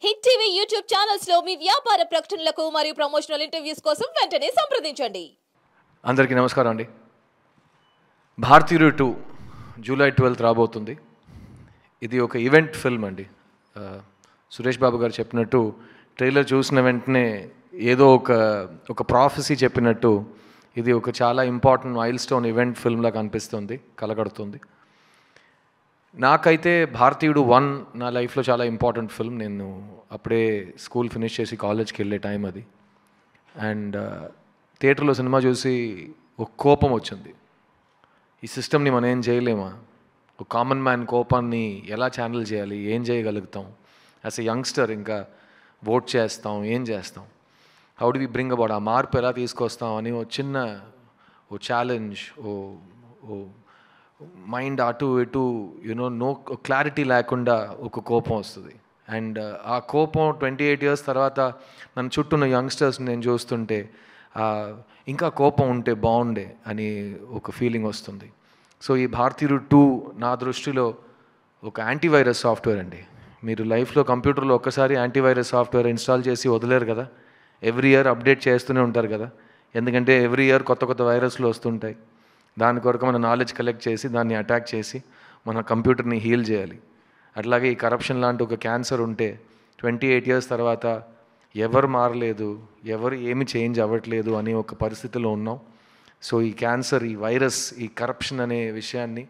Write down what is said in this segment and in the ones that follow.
Hit TV YouTube channels లో మీ వ్యాపార ప్రకటనలకు మరియు ప్రమోషనల్ ఇంటర్వ్యూస్ కోసం వెంటనే సంప్రదించండి. అందరికీ నమస్కారం అండి. భారతీయుడు 2 జూలై 12 రాబోతుంది. ఇది ఒక ఈవెంట్ ఫిల్మ్ అండి. సురేష్ బాబు గారు చెప్పినట్టు ట్రైలర్ చూసిన వెంటనే ఏదో ఒక ప్రాఫెసీ చెప్పినట్టు ఇది ఒక చాలా ఇంపార్టెంట్ మైల్ స్టోన్ ఈవెంట్ ఫిల్మ్లా కనిపిస్తుంది, కలగడుతుంది. నాకైతే భారతీయుడు 1 నా లైఫ్లో చాలా ఇంపార్టెంట్ ఫిల్మ్. నేను అప్పుడే స్కూల్ ఫినిష్ చేసి కాలేజ్కి వెళ్ళే టైం అది. అండ్ థియేటర్లో సినిమా చూసి ఒక కోపం వచ్చింది. ఈ సిస్టమ్ని మనం ఏం చేయలేమా? ఒక కామన్ మ్యాన్ కోపాన్ని ఎలా ఛానల్ చేయాలి, ఏం చేయగలుగుతాం? యాజ్ ఎ యంగ్స్టర్ ఇంకా ఓట్ చేస్తాం, ఏం చేస్తాం? How do we bring about ఆ మార్పు ఎలా తీసుకొస్తాం అని ఓ ఛాలెంజ్, ఓ మైండ్ అటు ఇటు నో క్లారిటీ లేకుండా ఒక కోపం వస్తుంది. అండ్ ఆ కోపం 28 years తర్వాత నన్ను చుట్టూన్న యంగ్స్టర్స్ని నేను చూస్తుంటే ఇంకా కోపం ఉంటే బాగుండే అని ఒక ఫీలింగ్ వస్తుంది. సో ఈ భారతీయుడు 2 నా దృష్టిలో ఒక యాంటీవైరస్ సాఫ్ట్వేర్ అండి. మీరు లైఫ్లో కంప్యూటర్లో ఒక్కసారి యాంటీవైరస్ సాఫ్ట్వేర్ ఇన్స్టాల్ చేసి వదిలేరు కదా, ఎవ్రీ ఇయర్ అప్డేట్ చేస్తూనే ఉంటారు కదా. ఎందుకంటే ఎవ్రీ ఇయర్ కొత్త వైరస్లు వస్తుంటాయి. దాని కొరకు మన నాలెడ్జ్ కలెక్ట్ చేసి దాన్ని అటాక్ చేసి మన కంప్యూటర్ని హీల్ చేయాలి. అట్లాగే ఈ కరప్షన్ లాంటి ఒక క్యాన్సర్ ఉంటే 28 years తర్వాత ఎవరు మారలేదు, ఎవరు ఏమి చేంజ్ అవ్వట్లేదు అని ఒక పరిస్థితిలో ఉన్నాం. సో ఈ క్యాన్సర్, ఈ వైరస్, ఈ కరప్షన్ అనే విషయాన్ని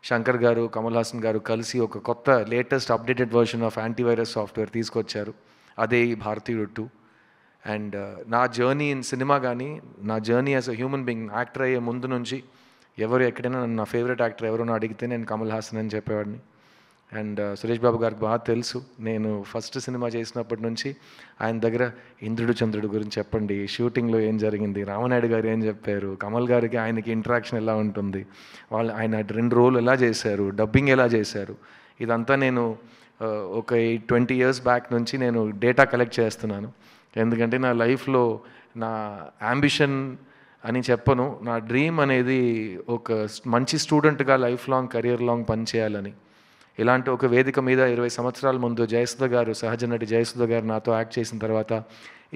శంకర్ గారు, కమల్ హాసన్ గారు కలిసి ఒక కొత్త latest updated version of antivirus software తీసుకొచ్చారు. అదే ఈ భారతీయుడు 2. అండ్ నా జర్నీ ఇన్ సినిమా కానీ, నా journey as a human being, actor అయ్యే ముందు నుంచి ఎవరు ఎక్కడైనా నా ఫేవరెట్ యాక్టర్ ఎవరైనా అడిగితే నేను కమల్ హాసన్ అని చెప్పేవాడిని. అండ్ సురేష్ బాబు గారికి బాగా తెలుసు, నేను ఫస్ట్ సినిమా చేసినప్పటి నుంచి ఆయన దగ్గర ఇంద్రుడు చంద్రుడు గురించి చెప్పండి, షూటింగ్లో ఏం జరిగింది, రామనాయుడు గారు ఏం చెప్పారు, కమల్ గారికి ఆయనకి ఇంటరాక్షన్ ఎలా ఉంటుంది, ఆయన 2 roles ఎలా చేశారు, డబ్బింగ్ ఎలా చేశారు, ఇదంతా నేను ఒక 20 years బ్యాక్ నుంచి నేను డేటా కలెక్ట్ చేస్తున్నాను. ఎందుకంటే నా లైఫ్లో నా యాంబిషన్ అని చెప్పను, నా డ్రీమ్ అనేది ఒక మంచి స్టూడెంట్గా లైఫ్ లాంగ్, కెరియర్ లాంగ్ పనిచేయాలని. ఇలాంటి ఒక వేదిక మీద 20 సంవత్సరాల ముందు జయసుధ గారు, సహజ నటి జయసుధ గారు నాతో యాక్ట్ చేసిన తర్వాత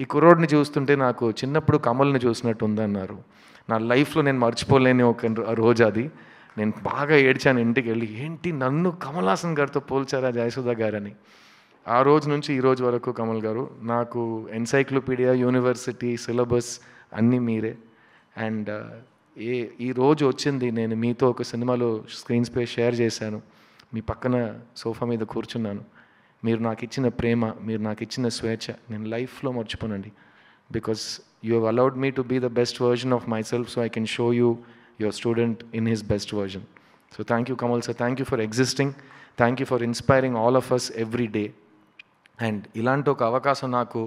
ఈ కుర్రోడ్ని చూస్తుంటే నాకు చిన్నప్పుడు కమల్ని చూసినట్టు ఉందన్నారు. నా లైఫ్లో నేను మర్చిపోలేని ఒక రోజు అది. నేను బాగా ఏడ్చాను ఇంటికి వెళ్ళి, ఏంటి నన్ను కమల్ హాసన్ గారితో పోల్చారా జయసుధ గారని. ఆ రోజు నుంచి ఈ రోజు వరకు కమల్ గారు నాకు ఎన్సైక్లోపీడియా, యూనివర్సిటీ, సిలబస్ అన్నీ మీరే. అండ్ ఈ రోజు వచ్చింది, నేను మీతో ఒక సినిమాలో స్క్రీన్ స్పేస్ షేర్ చేశాను, మీ పక్కన సోఫా మీద కూర్చున్నాను. మీరు నాకు ఇచ్చిన ప్రేమ, మీరు నాకు ఇచ్చిన స్వేచ్ఛ నేను లైఫ్లో మర్చిపోనండి. Because you have allowed me to be the best version of myself, so I can show you your student in his best version. So thank you Kamal sir, thank you for existing, thank you for inspiring all of us every day. And ఇలాంటి ఒక అవకాశం నాకు,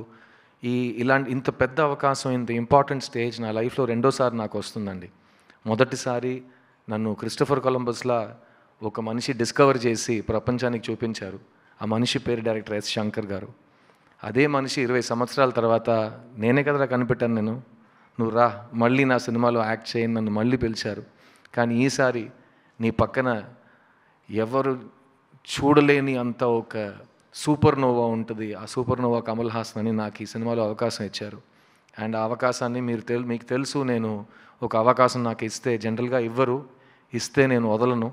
ఇంత పెద్ద అవకాశం, ఇంత important stage నా లైఫ్లో 2వ సారి నాకు వస్తుందండి. మొదటిసారి నన్ను క్రిస్టోఫర్ కొలంబస్లా ఒక మనిషి డిస్కవర్ చేసి ప్రపంచానికి చూపించారు. ఆ మనిషి పేరు డైరెక్టర్ ఎస్ శంకర్ గారు. అదే మనిషి 20 సంవత్సరాల తర్వాత నేనే కదరా కనిపెట్టాను, నువ్వు రా మళ్ళీ నా సినిమాలో యాక్ట్ చేయని నన్ను మళ్ళీ పిలిచారు. కానీ ఈసారి నీ పక్కన ఎవరు చూడలేని అంత ఒక సూపర్ నోవా ఉంటుంది. ఆ సూపర్ నోవా కమల్ హాసన్ అని నాకు ఈ సినిమాలో అవకాశం ఇచ్చారు. అండ్ ఆ అవకాశాన్ని మీకు తెలుసు, నేను ఒక అవకాశం నాకు ఇస్తే జనరల్గా ఇవ్వరు, ఇస్తే నేను వదలను.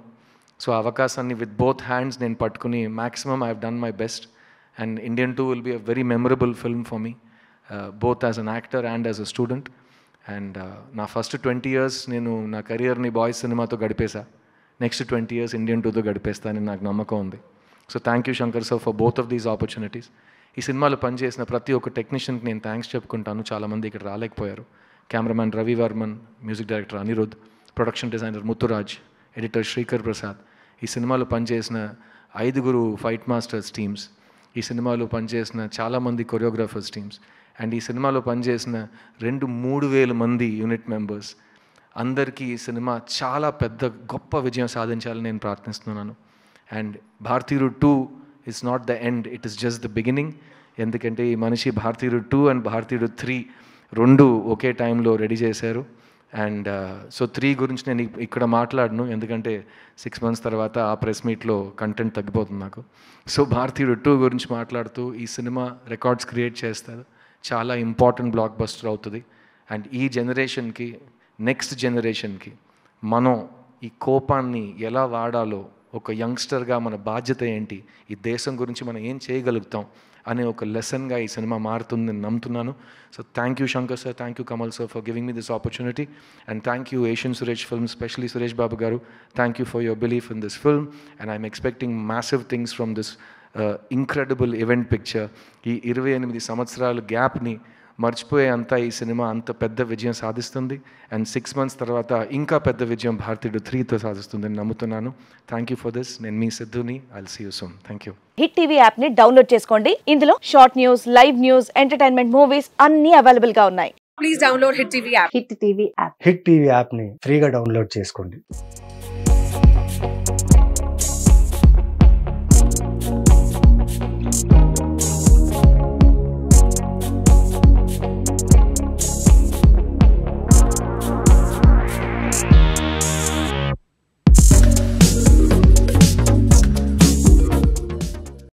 సో ఆ అవకాశాన్ని విత్ బోత్ హ్యాండ్స్ నేను పట్టుకుని maximum I have done my best. And Indian 2 will be a very memorable film for me, both as an actor and as a student. And నా ఫస్ట్ 20 years నేను నా కెరియర్ని boys సినిమాతో గడిపేశా. Next 20 years Indian 2తో గడిపేస్తానని నాకు నమ్మకం ఉంది. So thank you Shankar sir for both of these opportunities. ఈ సినిమాలో పనిచేసిన ప్రతి ఒక్క టెక్నీషియన్కి నేను థ్యాంక్స్ చెప్పుకుంటాను. చాలామంది ఇక్కడ రాలేకపోయారు. Cameraman Ravi Varman, music director Anirudh, production designer Muthuraj, editor Sreekar Prasad, ఈ సినిమాలో పనిచేసిన 5 ఫైట్ మాస్టర్స్ టీమ్స్, ఈ సినిమాలో పనిచేసిన చాలామంది కొరియోగ్రాఫర్స్ టీమ్స్, అండ్ ఈ సినిమాలో పనిచేసిన 2-3 వేల మంది యూనిట్ మెంబర్స్ అందరికీ ఈ సినిమా చాలా పెద్ద గొప్ప విజయం సాధించాలని నేను ప్రార్థిస్తున్నాను. అండ్ భారతీయుడు 2 is not the end, it is just the beginning. ఎందుకంటే ఈ మనిషి భారతీయుడు 2 అండ్ భారతీయుడు 3 2 ఒకే టైంలో రెడీ చేశారు. అండ్ సో 3 గురించి నేను ఇక్కడ మాట్లాడను, ఎందుకంటే 6 months తర్వాత ఆ ప్రెస్ మీట్లో కంటెంట్ తగ్గిపోతుంది నాకు. సో భారతీయుడు 2 గురించి మాట్లాడుతూ ఈ సినిమా రికార్డ్స్ క్రియేట్ చేస్తారు, చాలా ఇంపార్టెంట్ బ్లాక్ బస్టర్ అవుతుంది. అండ్ ఈ జనరేషన్కి, నెక్స్ట్ జనరేషన్కి మనం ఈ కోపాన్ని ఎలా వాడాలో, ఒక యంగ్స్టర్గా మన బాధ్యత ఏంటి, ఈ దేశం గురించి మనం ఏం చేయగలుగుతాం అనే ఒక లెసన్గా ఈ సినిమా మారుతుందని నమ్ముతున్నాను. So thank you Shankar sir, thank you Kamal sir for giving me this opportunity, and thank you Asian Suresh film, specially Suresh Babu garu, thank you for your belief in this film. And I'm expecting massive things from this incredible event picture. ఈ 28 సంవత్సరాల గ్యాప్ని మర్చిపోయే అంతా ఈ cinema అంత పెద్ద విజయం సాధిస్తుంది. And 6 months తర్వాత ఇంకా పెద్ద విజయం భారతీయుడు 3తో సాధిస్తుందని నమ్ముతున్నాను. Thank you for this. నేను మీ సిద్ధుని. I'll see you soon. Thank you. Hit TV app ని డౌన్లోడ్ చేసుకోండి. ఇందులో short news, live news, entertainment movies అన్ని అవైలబుల్ గా ఉన్నాయి. Please download Hit TV app. Hit TV app. Hit TV యాప్ని ఫ్రీగా డౌన్లోడ్ చేసుకోండి.